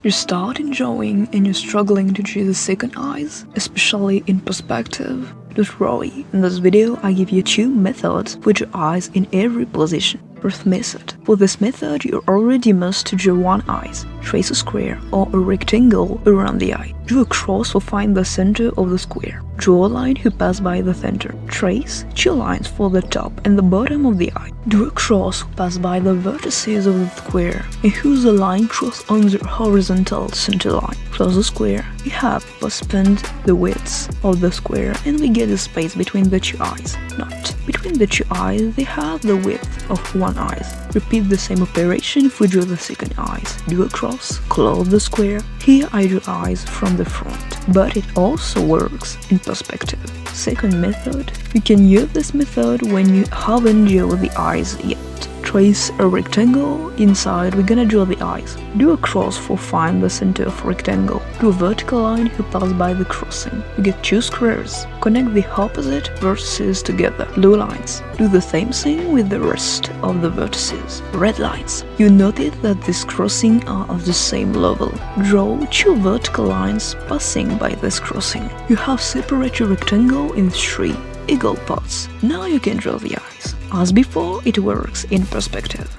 You start enjoying and you're struggling to choose the second eyes, especially in perspective. Don't worry, in this video I give you 2 methods to put your eyes in every position. First method. For this method you already must draw one eye. Trace a square or a rectangle around the eye. Draw a cross to find the center of the square. Draw a line to pass by the center. Trace 2 lines for the top and the bottom of the eye. Draw a cross to pass by the vertices of the square and use the line cross on the horizontal center line. Close the square. You have to expand the width of the square and we get a space between the 2 eyes. Note, between the 2 eyes they have the width of 1 eye. Repeat the same operation if we draw the second eye. Do a cross, close the square. Here I draw eyes from the front, but it also works in perspective. Second method. You can use this method when you haven't drawn the eyes yet. Trace a rectangle. Inside we're gonna draw the eyes. Do a cross for find the center of rectangle. Do a vertical line to pass by the crossing. You get 2 squares. Connect the opposite vertices together. Blue lines. Do the same thing with the rest of the vertices. Red lines. You notice that these crossings are of the same level. Draw 2 vertical lines passing by this crossing. You have separated your rectangle in 3 equal parts. Now you can draw the eyes. As before, it works in perspective.